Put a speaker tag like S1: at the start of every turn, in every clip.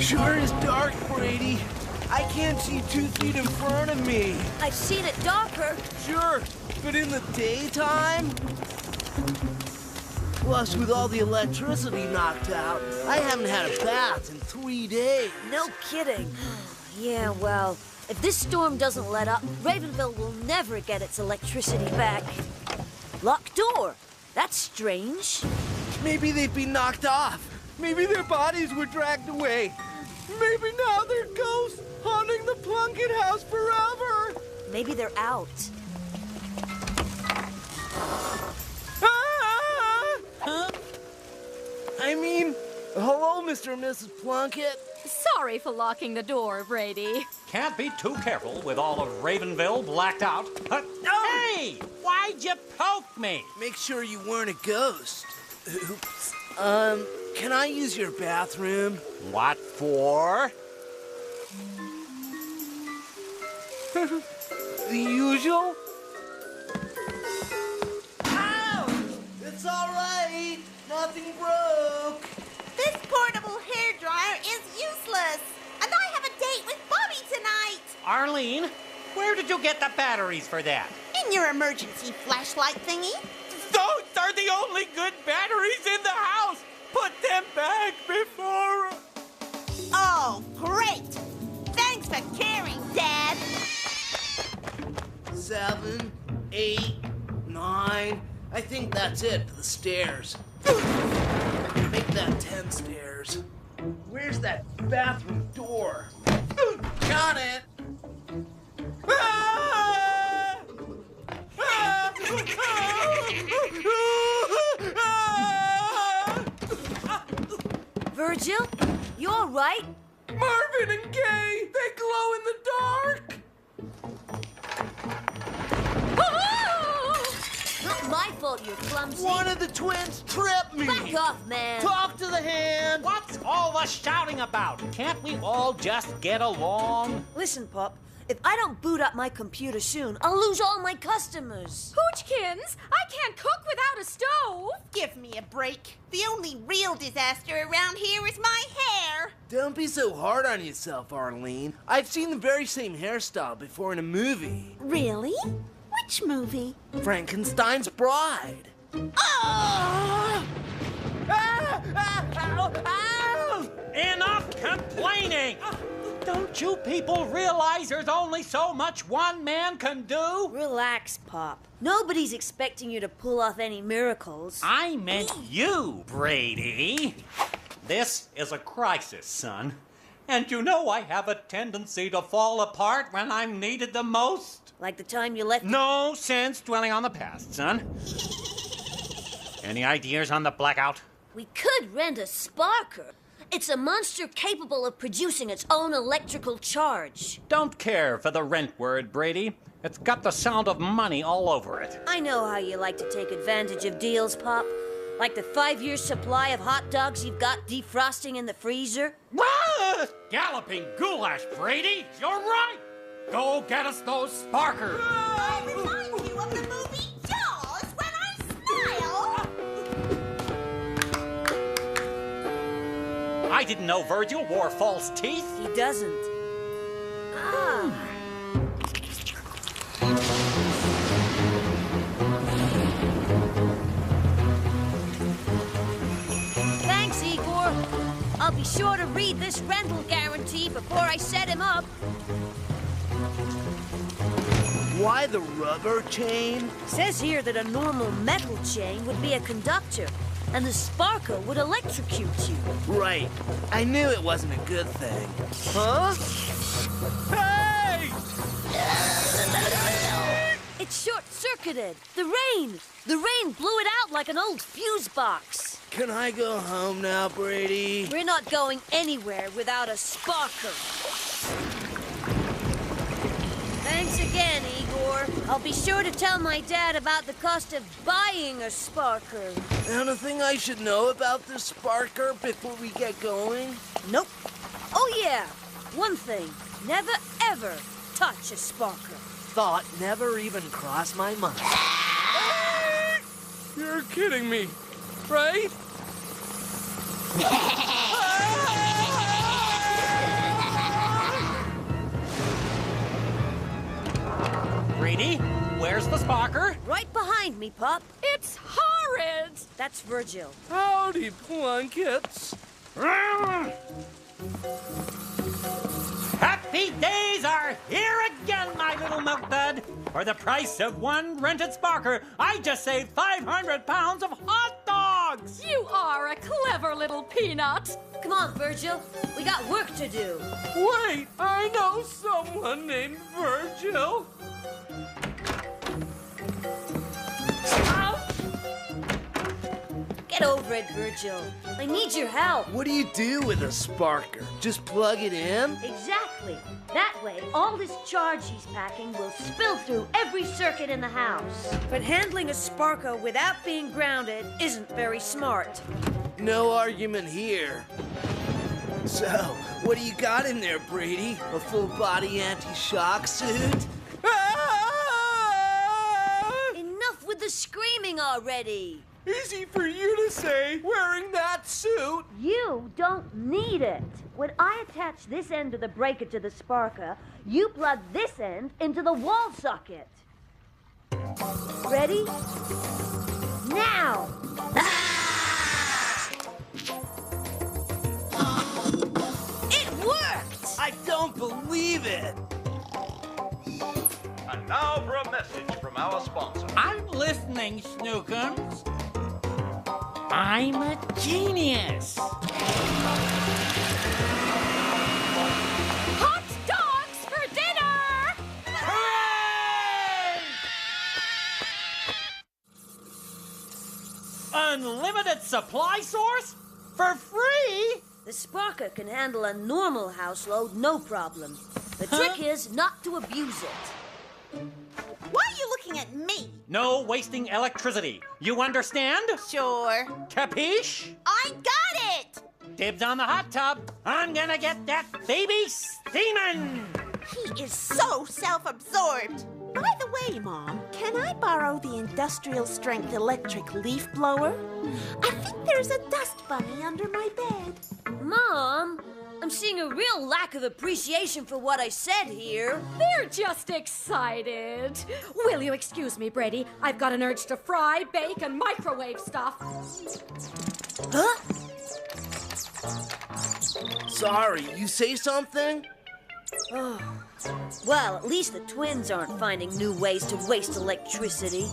S1: Sure is dark, Brady. I can't see 2 feet in front of me.
S2: I've seen it darker.
S1: Sure, but in the daytime? Plus, with all the electricity knocked out, I haven't had a bath in 3 days.
S2: No kidding. Yeah, well, if this storm doesn't let up, Ravenville will never get its electricity back. Locked door. That's strange.
S1: Maybe they've been knocked off. Maybe their bodies were dragged away. Maybe now they're ghosts haunting the Plunkett house forever.
S2: Maybe they're out.
S1: Huh? I mean, hello, Mr. and Mrs. Plunkett.
S3: Sorry for locking the door, Brady.
S4: Can't be too careful with all of Ravenville blacked out. Hey! Why'd you poke me?
S1: Make sure you weren't a ghost. Oops. Can I use your bathroom?
S4: What for?
S1: The usual? Ow! It's all right. Nothing broke.
S5: This portable hairdryer is useless. And I have a date with Bobby tonight.
S4: Arlene, where did you get the batteries for that?
S5: In your emergency flashlight thingy.
S4: Those are the only good batteries in the house. Put them back before...
S5: Oh, great. Thanks for caring, Dad.
S1: 7, 8, 9. I think that's it for the stairs. Make that 10 stairs. Where's that bathroom door? Got it! Ah! Ah!
S2: Virgil, you all right?
S1: Marvin and Gay, they glow in the dark!
S2: Not my fault you're clumsy.
S1: One of the twins tripped me!
S2: Back off, man.
S1: Talk to the hand!
S4: What's all the shouting about? Can't we all just get along?
S2: Listen, Pop. If I don't boot up my computer soon, I'll lose all my customers.
S3: Hoochkins, I can't cook without a stove.
S5: Give me a break. The only real disaster around here is my hair.
S1: Don't be so hard on yourself, Arlene. I've seen the very same hairstyle before in a movie.
S5: Really? Which movie?
S1: Frankenstein's Bride.
S5: Oh!
S1: Ah! Ah! Ow! Ow!
S4: Enough complaining! Don't you people realize there's only so much one man can do?
S2: Relax, Pop. Nobody's expecting you to pull off any miracles.
S4: I meant you, Brady. This is a crisis, son. And you know I have a tendency to fall apart when I'm needed the most.
S2: Like the time you left...
S4: No sense dwelling on the past, son. Any ideas on the blackout?
S2: We could rent a sparker. It's a monster capable of producing its own electrical charge.
S4: Don't care for the rent word, Brady. It's got the sound of money all over it.
S2: I know how you like to take advantage of deals, Pop. Like the 5-year supply of hot dogs you've got defrosting in the freezer.
S4: Ah! Galloping goulash, Brady! You're right! Go get us those sparkers!
S5: I remind you of the movie Jaws when I smile.
S4: I didn't know Virgil wore false teeth.
S2: He doesn't. Ah. Thanks, Igor. I'll be sure to read this rental guarantee before I set him up.
S1: Why the rubber chain?
S2: Says here that a normal metal chain would be a conductor, and the sparker would electrocute you.
S1: Right. I knew it wasn't a good thing. Huh? Hey!
S2: It's short-circuited. The rain blew it out like an old fuse box.
S1: Can I go home now, Brady?
S2: We're not going anywhere without a sparker. Thanks again, Igor. I'll be sure to tell my dad about the cost of buying a sparker.
S1: Anything I should know about this sparker before we get going?
S2: Nope. Oh, yeah. One thing. Never, ever touch a sparker.
S1: Thought never even crossed my mind. You're kidding me, right?
S4: Sparker?
S2: Right behind me, Pop.
S3: It's horrid!
S2: That's Virgil.
S1: Howdy, Plunkets.
S4: Happy days are here again, my little milk dud. For the price of one rented Sparker, I just saved 500 pounds of hot dogs.
S3: You are a clever little peanut.
S2: Come on, Virgil. We got work to do.
S1: Wait, I know someone named Virgil.
S2: Get over it, Virgil. I need your help.
S1: What do you do with a sparker? Just plug it in?
S2: Exactly. That way, all this charge he's packing will spill through every circuit in the house. But handling a Sparko without being grounded isn't very smart.
S1: No argument here. So, what do you got in there, Brady? A full-body anti-shock suit?
S2: Enough with the screaming already.
S1: Easy for you to say, wearing that suit.
S2: You don't need it. When I attach this end of the breaker to the sparker, you plug this end into the wall socket. Ready? Now! It worked!
S1: I don't believe it.
S6: And now for a message from our sponsor.
S4: I'm listening, Snookums. I'm a genius.
S3: Hot dogs for dinner!
S4: Hooray! Unlimited supply source? For free?
S2: The sparker can handle a normal house load, no problem. The trick is not to abuse it.
S5: Why are you looking at me?
S4: No wasting electricity. You understand?
S5: Sure.
S4: Capiche?
S5: I got it!
S4: Dibs on the hot tub. I'm gonna get that baby steaming.
S5: He is so self-absorbed. By the way, Mom, can I borrow the industrial-strength electric leaf blower? I think there's a dust bunny under my bed.
S2: Mom, I'm seeing a real lack of appreciation for what I said here.
S3: They're just excited. Will you excuse me, Brady? I've got an urge to fry, bake, and microwave stuff.
S2: Huh?
S1: Sorry, you say something?
S2: Oh. Well, at least the twins aren't finding new ways to waste electricity.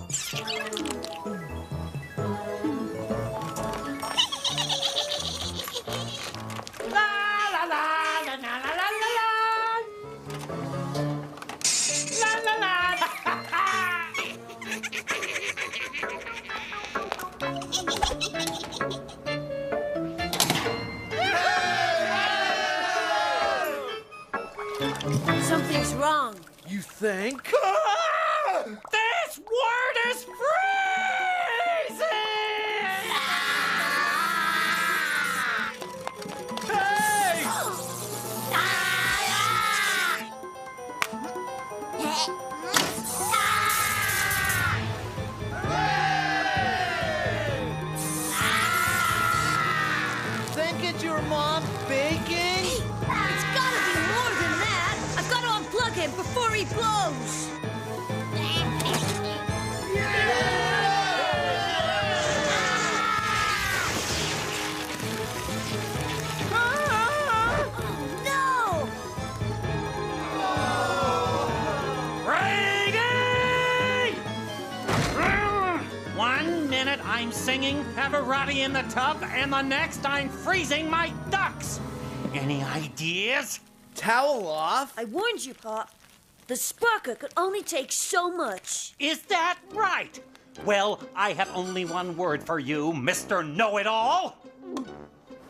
S2: Something's wrong.
S1: You think?
S4: This word is freezing!
S1: Hey! Think it's your mom baking?
S2: It's gotta be more than that. I've got to unplug him before he blows. Oh,
S4: Brady! 1 minute I'm singing Pavarotti in the tub, and the next I'm freezing my ducks. Any ideas?
S1: Towel off?
S2: I warned you, Pop. The sparker could only take so much.
S4: Is that right? Well, I have only one word for you, Mr. Know-It-All.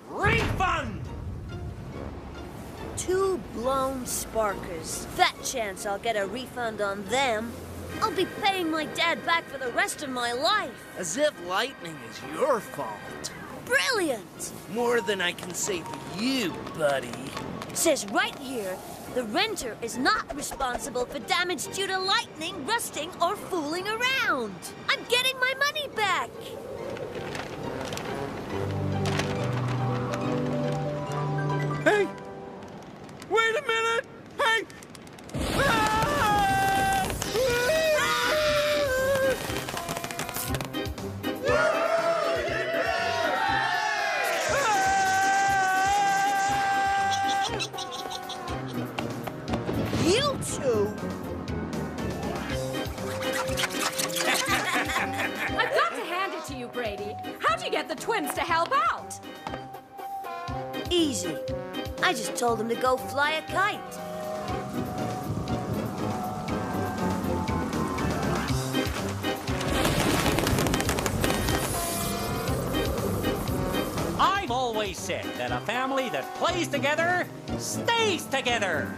S4: Refund!
S2: 2 blown sparkers. Fat chance I'll get a refund on them. I'll be paying my dad back for the rest of my life.
S1: As if lightning is your fault.
S2: Brilliant!
S1: More than I can say for you, buddy.
S2: Says right here, the renter is not responsible for damage due to lightning, rusting, or fooling around. I'm getting my money back.
S1: Hey! Wait a minute! Hey! Ah!
S3: you, Brady. How'd you get the twins to help out?
S2: Easy. I just told them to go fly a kite.
S4: I've always said that a family that plays together stays together.